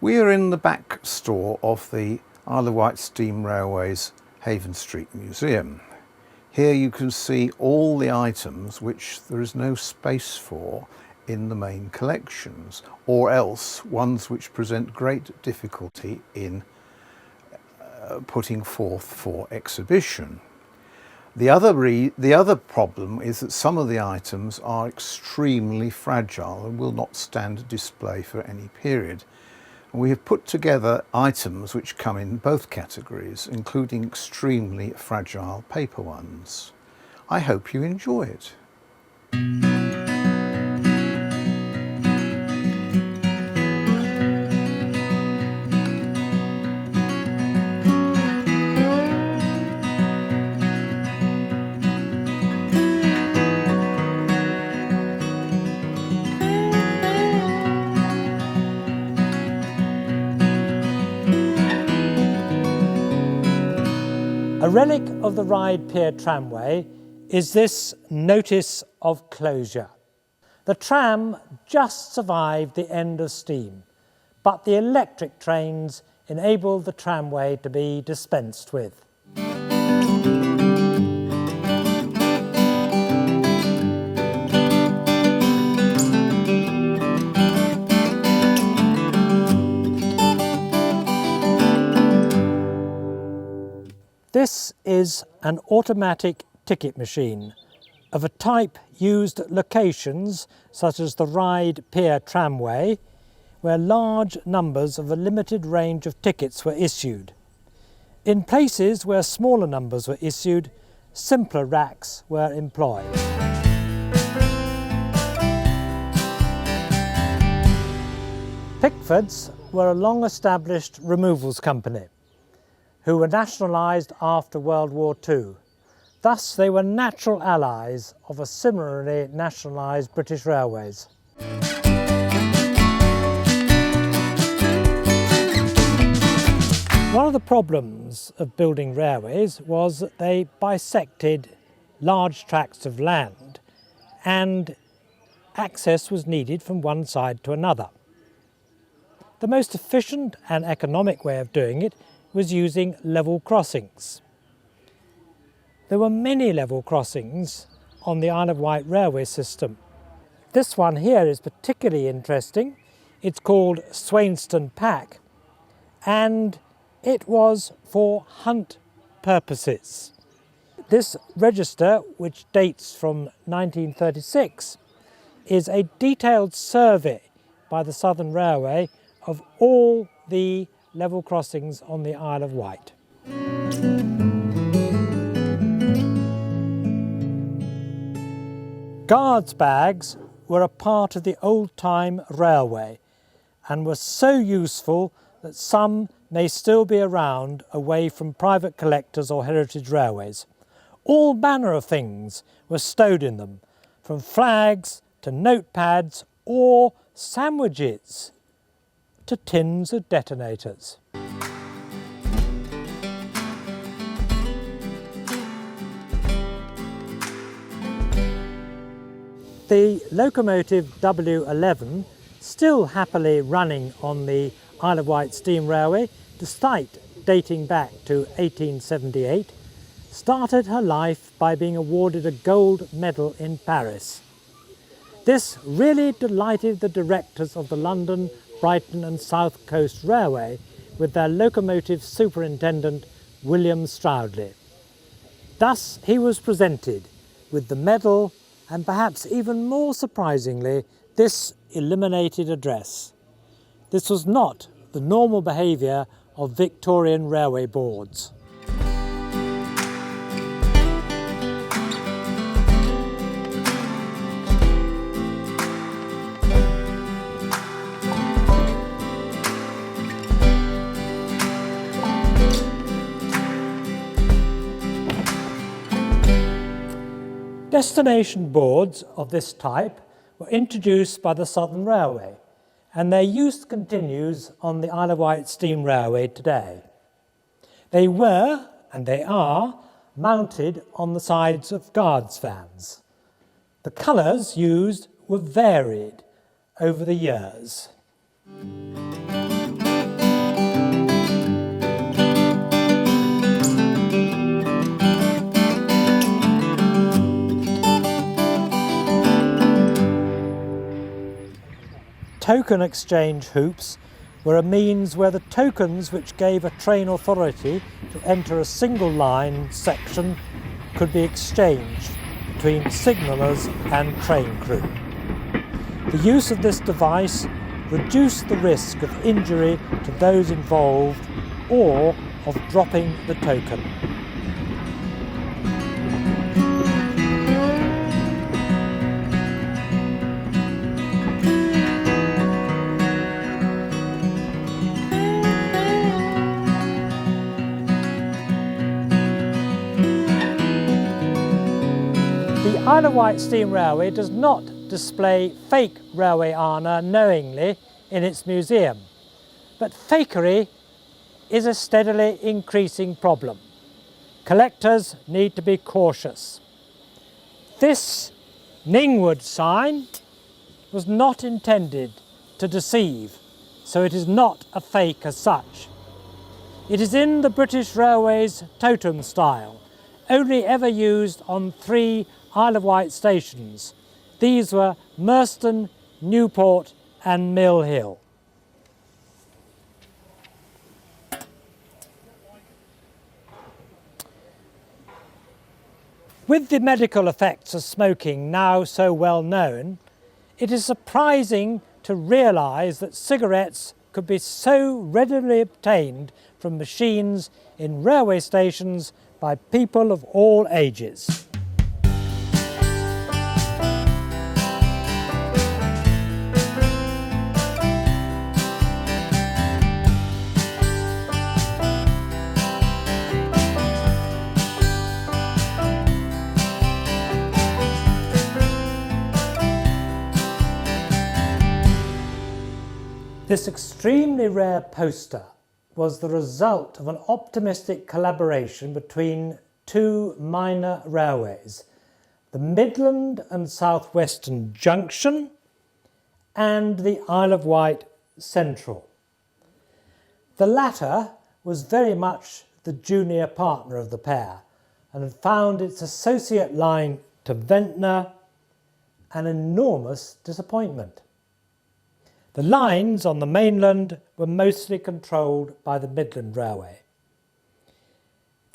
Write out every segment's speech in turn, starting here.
We are in the back store of the Isle of Wight Steam Railways Haven Street Museum. Here you can see all the items which there is no space for in the main collections, or else ones which present great difficulty in putting forth for exhibition. The other problem is that some of the items are extremely fragile and will not stand display for any period. We have put together items which come in both categories, including extremely fragile paper ones. I hope you enjoy it. A relic of the Ryde Pier tramway is this notice of closure. The tram just survived the end of steam, but the electric trains enabled the tramway to be dispensed with. This is an automatic ticket machine of a type used at locations such as the Ryde Pier tramway, where large numbers of a limited range of tickets were issued. In places where smaller numbers were issued, simpler racks were employed. Pickfords were a long-established removals company who were nationalised after World War II. Thus, they were natural allies of a similarly nationalised British Railways. One of the problems of building railways was that they bisected large tracts of land and access was needed from one side to another. The most efficient and economic way of doing it was using level crossings. There were many level crossings on the Isle of Wight railway system. This one here is particularly interesting. It's called Swainston Pack, and it was for hunt purposes. This register, which dates from 1936, is a detailed survey by the Southern Railway of all the level crossings on the Isle of Wight. Guards' bags were a part of the old-time railway and were so useful that some may still be around away from private collectors or heritage railways. All manner of things were stowed in them, from flags to notepads or sandwiches to tins of detonators. The locomotive W11, still happily running on the Isle of Wight Steam Railway, despite dating back to 1878, started her life by being awarded a gold medal in Paris. This really delighted the directors of the London, Brighton and South Coast Railway with their locomotive superintendent William Stroudley. Thus he was presented with the medal and, perhaps even more surprisingly, this illuminated address. This was not the normal behaviour of Victorian railway boards. Destination boards of this type were introduced by the Southern Railway, and their use continues on the Isle of Wight Steam Railway today. They were, and they are, mounted on the sides of guards' vans. The colours used were varied over the years. token exchange hoops were a means where the tokens which gave a train authority to enter a single line section could be exchanged between signallers and train crew. The use of this device reduced the risk of injury to those involved or of dropping the token. The Isle of Wight Steam Railway does not display fake railway honour knowingly in its museum, but fakery is a steadily increasing problem. Collectors need to be cautious. This Ningwood sign was not intended to deceive, so it is not a fake as such. It is in the British Railways totem style, only ever used on 3 Isle of Wight stations. These were Merston, Newport and Mill Hill. With the medical effects of smoking now so well known, it is surprising to realise that cigarettes could be so readily obtained from machines in railway stations by people of all ages. This extremely rare poster was the result of an optimistic collaboration between 2 minor railways, the Midland and South Western Junction and the Isle of Wight Central. The latter was very much the junior partner of the pair and had found its associate line to Ventnor an enormous disappointment. The lines on the mainland were mostly controlled by the Midland Railway.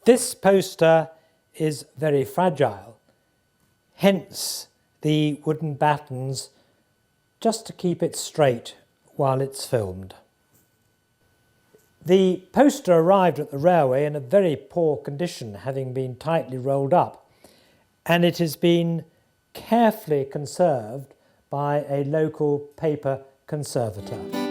This poster is very fragile, hence the wooden battens, just to keep it straight while it's filmed. The poster arrived at the railway in a very poor condition, having been tightly rolled up, and it has been carefully conserved by a local paper conservator.